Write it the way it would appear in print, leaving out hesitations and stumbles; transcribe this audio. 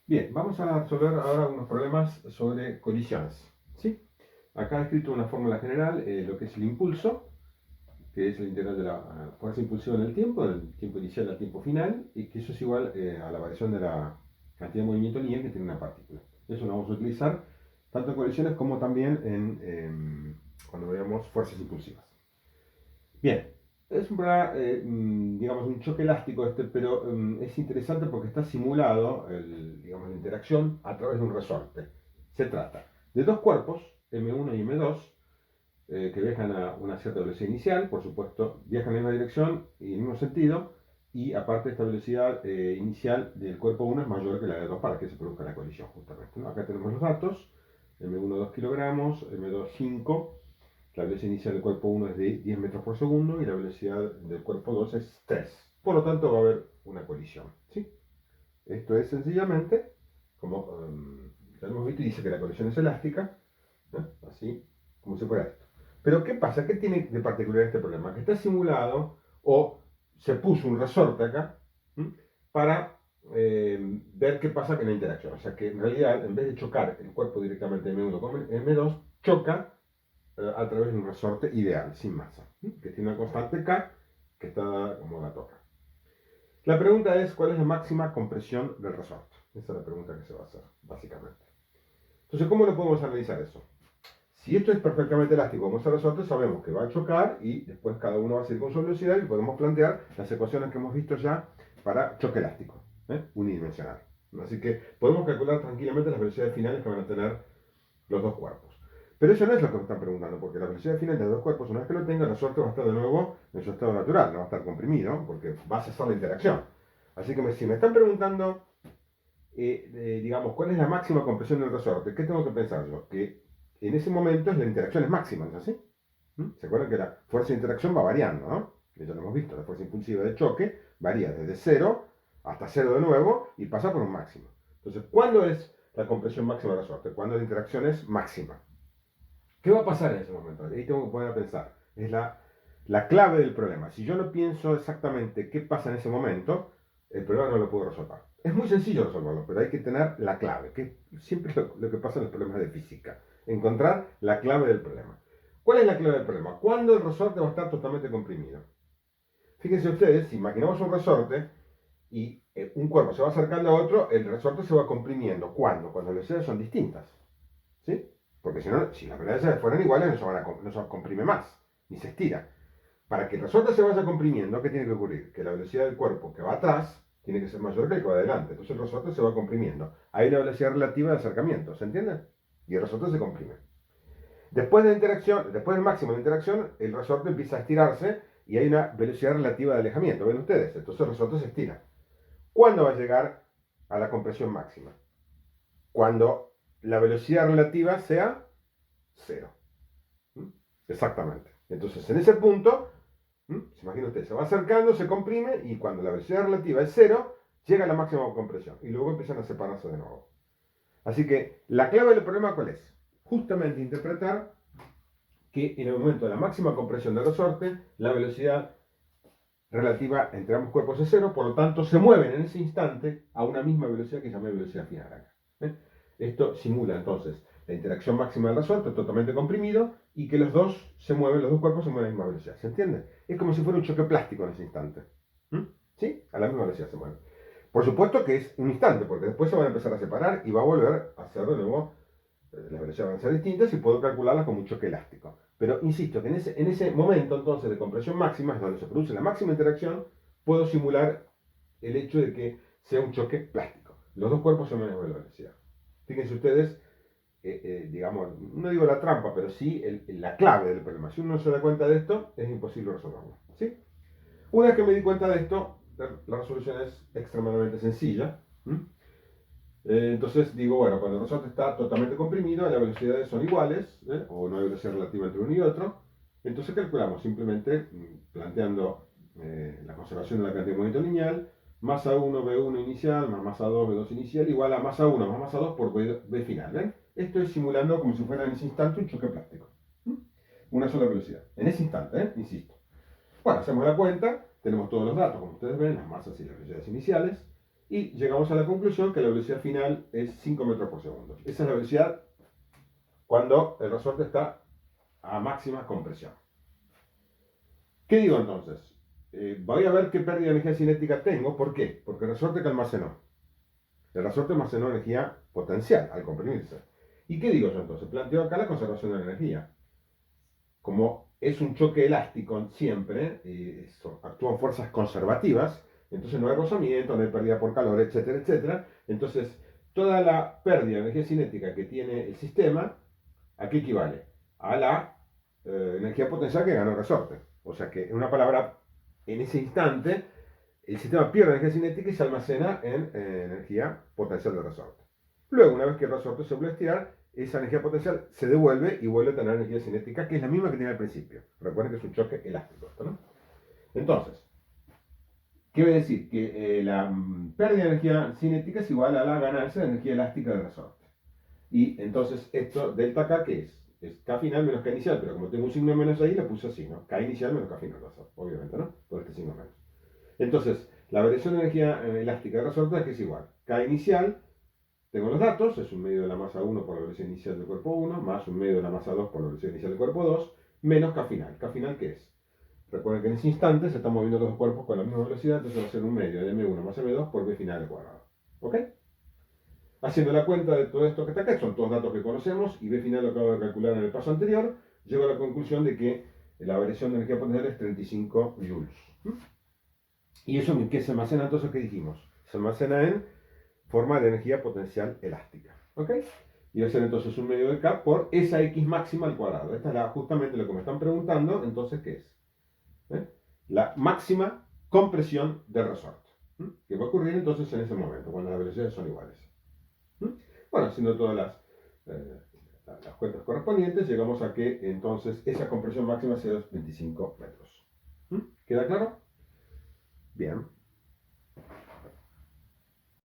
Bien, vamos a resolver ahora unos problemas sobre colisiones. ¿Sí? Acá he escrito una fórmula general, lo que es el impulso, que es el integral de la fuerza impulsiva en el tiempo, del tiempo inicial al tiempo final, y que eso es igual a la variación de la cantidad de movimiento lineal que tiene una partícula. Eso lo vamos a utilizar tanto en colisiones como también cuando veamos fuerzas impulsivas. Bien, es digamos, un choque elástico pero es interesante porque está simulado digamos, la interacción a través de un resorte. Se trata de dos cuerpos, M1 y M2, que viajan a una cierta velocidad inicial, por supuesto, viajan en la misma dirección y en el mismo sentido, y aparte esta velocidad inicial del cuerpo 1 es mayor que la de 2 para que se produzca la colisión justamente, ¿no? Acá tenemos los datos, M1 2 kilogramos, M2 5, la velocidad inicial del cuerpo 1 es de 10 metros por segundo y la velocidad del cuerpo 2 es 3. Por lo tanto va a haber una colisión, ¿sí? Esto es sencillamente, como ya hemos visto, y dice que la colisión es elástica, ¿no? Así como si fuera esto. Pero ¿qué pasa? ¿Qué tiene de particular este problema? Que está simulado o se puso un resorte acá para ver qué pasa con la interacción. O sea que en realidad, en vez de chocar el cuerpo directamente M1 con M2, choca a través de un resorte ideal, sin masa, que tiene una constante K que está como la torre. La pregunta es, ¿cuál es la máxima compresión del resorte? Esa es la pregunta que se va a hacer, básicamente. Entonces, ¿cómo lo podemos analizar eso? Si esto es perfectamente elástico como ese resorte, sabemos que va a chocar y después cada uno va a seguir con su velocidad y podemos plantear las ecuaciones que hemos visto ya para choque elástico, unidimensional. Así que podemos calcular tranquilamente las velocidades finales que van a tener los dos cuerpos. Pero eso no es lo que me están preguntando, porque la velocidad final de los dos cuerpos, una vez que lo tenga, el resorte va a estar de nuevo en su estado natural, no va a estar comprimido, porque va a cesar la interacción. Así que si me están preguntando, digamos, cuál es la máxima compresión del resorte, ¿qué tengo que pensar yo? Que en ese momento la interacción es máxima, ¿no es así? ¿Se acuerdan que la fuerza de interacción va variando, ¿no? Ya lo hemos visto, la fuerza impulsiva de choque varía desde 0 hasta 0 de nuevo y pasa por un máximo. Entonces, ¿cuándo es la compresión máxima del resorte? Cuando la interacción es máxima. ¿Qué va a pasar en ese momento? Ahí tengo que poner a pensar. Es la clave del problema. Si yo no pienso exactamente qué pasa en ese momento, el problema no lo puedo resolver. Es muy sencillo resolverlo, pero hay que tener la clave, que siempre es lo que pasa en los problemas de física. Encontrar la clave del problema. ¿Cuál es la clave del problema? ¿Cuándo el resorte va a estar totalmente comprimido? Fíjense ustedes, si imaginamos un resorte y un cuerpo se va acercando a otro, el resorte se va comprimiendo. ¿Cuándo? Cuando las velocidades son distintas. ¿Sí? Porque si no, si las velocidades fueran iguales, no se comprime más, ni se estira. Para que el resorte se vaya comprimiendo, ¿qué tiene que ocurrir? Que la velocidad del cuerpo que va atrás tiene que ser mayor que el que va adelante. Entonces el resorte se va comprimiendo. Hay una velocidad relativa de acercamiento, ¿se entiende? Y el resorte se comprime. Después de la interacción, después del máximo de interacción, el resorte empieza a estirarse y hay una velocidad relativa de alejamiento. ¿Ven ustedes? Entonces el resorte se estira. ¿Cuándo va a llegar a la compresión máxima? Cuando la velocidad relativa sea cero. Exactamente. Entonces, en ese punto, se imagina usted, se va acercando, se comprime y cuando la velocidad relativa es cero, llega a la máxima compresión y luego empiezan a separarse de nuevo. Así que la clave del problema, ¿cuál es? Justamente interpretar que en el momento de la máxima compresión del resorte, la velocidad relativa entre ambos cuerpos es cero, por lo tanto se mueven en ese instante a una misma velocidad que llamé velocidad final acá. Esto simula entonces la interacción máxima del resorte totalmente comprimido y que los dos cuerpos se mueven a la misma velocidad. ¿Se entiende? Es como si fuera un choque plástico en ese instante. ¿Sí? A la misma velocidad se mueven. Por supuesto que es un instante, porque después se van a empezar a separar y va a volver a hacer de nuevo, las velocidades van a ser distintas y puedo calcularlas como un choque elástico. Pero insisto que en ese momento entonces de compresión máxima es donde se produce la máxima interacción, puedo simular el hecho de que sea un choque plástico. Los dos cuerpos se mueven a la misma velocidad. Fíjense ustedes, digamos, no digo la trampa, pero sí la clave del problema. Si uno no se da cuenta de esto, es imposible resolverlo. ¿Sí? Una vez que me di cuenta de esto, la resolución es extremadamente sencilla. Entonces digo, bueno, cuando el resorte está totalmente comprimido, las velocidades son iguales, o no hay velocidad relativa entre uno y otro. Entonces calculamos simplemente planteando la conservación de la cantidad de movimiento lineal, masa 1 V1 inicial más masa 2 V2 inicial igual a masa 1 más masa 2 por V final. ¿Ven? Esto es simulando como si fuera en ese instante un choque plástico. Una sola velocidad. En ese instante, insisto. Bueno, hacemos la cuenta, tenemos todos los datos, como ustedes ven, las masas y las velocidades iniciales. Y llegamos a la conclusión que la velocidad final es 5 metros por segundo. Esa es la velocidad cuando el resorte está a máxima compresión. ¿Qué digo entonces? Voy a ver qué pérdida de energía cinética tengo. ¿Por qué? Porque el resorte que almacenó. El resorte almacenó energía potencial al comprimirse. ¿Y qué digo yo entonces? Planteo acá la conservación de la energía. Como es un choque elástico siempre, actúan fuerzas conservativas, entonces no hay rozamiento, no hay pérdida por calor, etcétera, etcétera. Entonces, toda la pérdida de energía cinética que tiene el sistema, ¿a qué equivale? A la energía potencial que ganó el resorte. O sea que, en una palabra, en ese instante, el sistema pierde energía cinética y se almacena en energía potencial del resorte. Luego, una vez que el resorte se vuelve a estirar, esa energía potencial se devuelve y vuelve a tener energía cinética, que es la misma que tiene al principio. Recuerden que es un choque elástico esto, ¿no? Entonces, ¿qué voy a decir? Que la pérdida de energía cinética es igual a la ganancia de energía elástica del resorte. Y entonces, esto, delta K, ¿qué es? Es K final menos K inicial, pero como tengo un signo menos ahí, lo puse así, ¿no? K inicial menos K final, obviamente, ¿no? Por este signo menos. Entonces, la variación de energía elástica del resorte es que es igual. K inicial, tengo los datos, es un medio de la masa 1 por la velocidad inicial del cuerpo 1, más un medio de la masa 2 por la velocidad inicial del cuerpo 2, menos K final. ¿K final qué es? Recuerden que en ese instante se están moviendo los dos cuerpos con la misma velocidad, entonces va a ser un medio de M1 más M2 por B final al cuadrado. ¿Ok? Haciendo la cuenta de todo esto que está acá, son todos datos que conocemos, y B final lo acabo de calcular en el paso anterior, llego a la conclusión de que la variación de energía potencial es 35 joules. ¿Y eso en qué se almacena entonces? ¿Qué dijimos? Se almacena en forma de energía potencial elástica. ¿Ok? Y va a ser entonces un medio de K por esa X máxima al cuadrado. Esta es justamente lo que me están preguntando, entonces, ¿qué es? La máxima compresión del resorte. ¿Qué va a ocurrir entonces en ese momento, cuando las velocidades son iguales? Bueno, haciendo todas las cuentas correspondientes, llegamos a que entonces esa compresión máxima sea de 25 metros. ¿Queda claro? Bien.